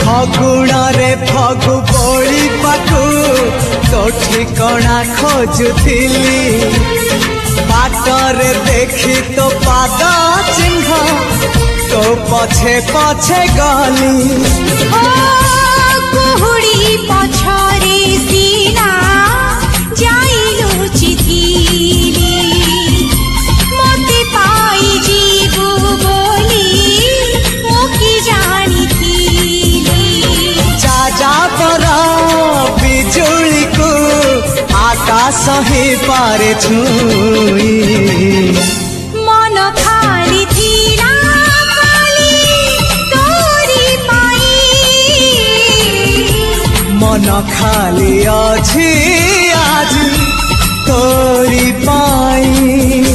ଫଗୁଣରେ ଫଗୁ ବୋଳିବାକୁ ତୋ ଠିକଣା ଖୋଜୁଥିଲି ବାଟରେ ଦେଖି ତୋ ପାଦ ଚିହ୍ନ ତୋ ପଛେ ପଛେ ଗଲି କୁହୁଡ଼ି ପଛରେ ସିନା ଯାଇ ଲୁଚିଥିଲି ମୋତେ ପାଇଯିବୁ ବୋଲି ମୁଁ କି ଜାଣିଥିଲି ଯାଯାବର ବିଜୁଳିକୁ ଆକାଶ ହିଁ ପାରେ ଛୁଇଁ ମନ ଖାଲି ଥିଲା ଖାଲି ତୋରି ପାଇଁ ମନ ଖାଲି ଅଛି ଆଜି ତୋରି ପାଇଁ।